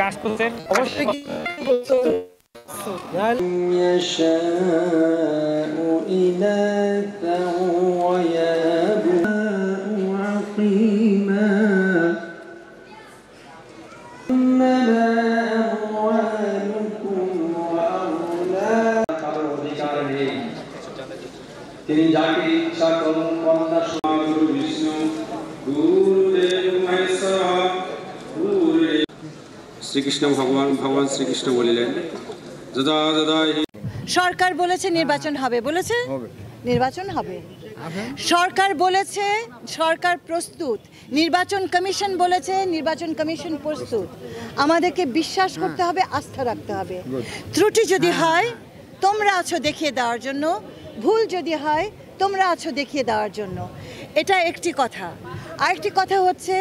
কাজ করছেন অবশ্যই তিনি যাকে ইচ্ছা করুন কন্যা গুরু বিষ্ণু গুরুদেব মহেশ্বর শ্রীকৃষ্ণ ভগবান শ্রীকৃষ্ণ বলিলেন যদা যদা। সরকার বলেছে নির্বাচন হবে, বলেছে নির্বাচন হবে। সরকার বলেছে সরকার প্রস্তুত, নির্বাচন কমিশন বলেছে নির্বাচন কমিশন প্রস্তুত। আমাদেরকে বিশ্বাস করতে হবে, আস্থা রাখতে হবে। ত্রুটি যদি হয় তোমরা আছো দেখিয়ে দেওয়ার জন্য, ভুল যদি হয় তোমরা আছো দেখিয়ে দেওয়ার জন্য। এটা একটি কথা। আরেকটি কথা হচ্ছে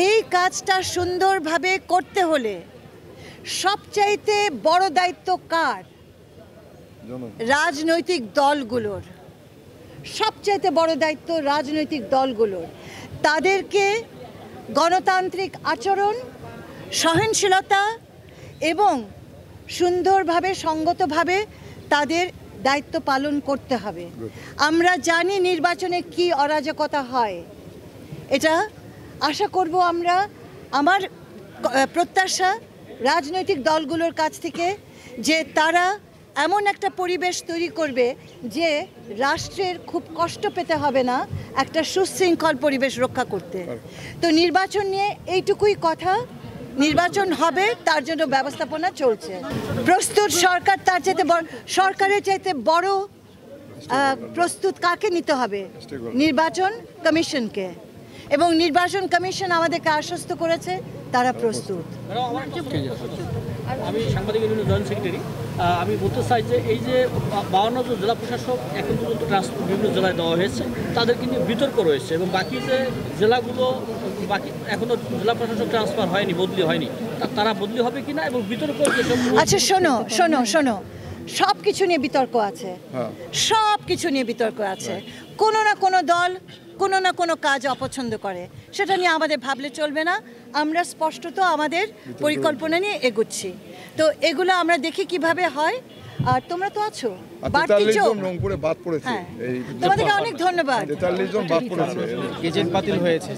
এই কাজটা সুন্দরভাবে করতে হলে সবচাইতে বড় দায়িত্ব কার? রাজনৈতিক দলগুলোর। সবচাইতে বড় দায়িত্ব রাজনৈতিক দলগুলোর। তাদেরকে গণতান্ত্রিক আচরণ, সহনশীলতা এবং সুন্দরভাবে সঙ্গতভাবে তাদের দায়িত্ব পালন করতে হবে। আমরা জানি নির্বাচনে কি অরাজকতা হয়। এটা আশা করব আমরা, আমার প্রত্যাশা রাজনৈতিক দলগুলোর কাছ থেকে যে তারা এমন একটা পরিবেশ তৈরি করবে যে রাষ্ট্রের খুব কষ্ট পেতে হবে না একটা সুশৃঙ্খল পরিবেশ রক্ষা করতে। তো নির্বাচন নিয়ে এইটুকুই কথা। নির্বাচন হবে, তার জন্য ব্যবস্থাপনা চলছে। প্রস্তুত সরকার, তার চাইতে সরকারের চাইতে বড় প্রস্তুত কাকে নিতে হবে? নির্বাচন কমিশনকে। এবং নির্বাচন কমিশন আমাদেরকে আশ্বস্ত করেছে তারা প্রস্তুত। আমি সাংবাদিক ইউনিয়নের জয়েন্ট সেক্রেটারি। আমি বলতে চাই যে এই যে 52 জন জেলা প্রশাসক এখন পর্যন্ত ট্রান্সফার বিভিন্ন জেলায় দেওয়া হয়েছে, তাদের কিন্তু বিতর্ক রয়েছে এবং বাকি যে জেলাগুলো বাকি এখনো জেলা প্রশাসক ট্রান্সফার হয়নি, বদলি হয়নি, তারা বদলি হবে কিনা এবং বিতর্ক। আচ্ছা শোনো শোনো শোনো, সব কিছু নিয়ে বিতর্ক আছে, সব কিছু নিয়ে বিতর্ক আছে। কোনো না কোনো দল কোনো না কোনো কাজ অপছন্দ করে, সেটা নিয়ে আমাদের ভাবলে চলবে না। আমরা স্পষ্টত আমাদের পরিকল্পনা নিয়ে এগোচ্ছি। তো এগুলো আমরা দেখি কিভাবে হয়। আর তোমরা তো আছো, তোমাদেরকে অনেক ধন্যবাদ। 43 জন বাদ পড়েছে, গেজেট বাতিল হয়েছে।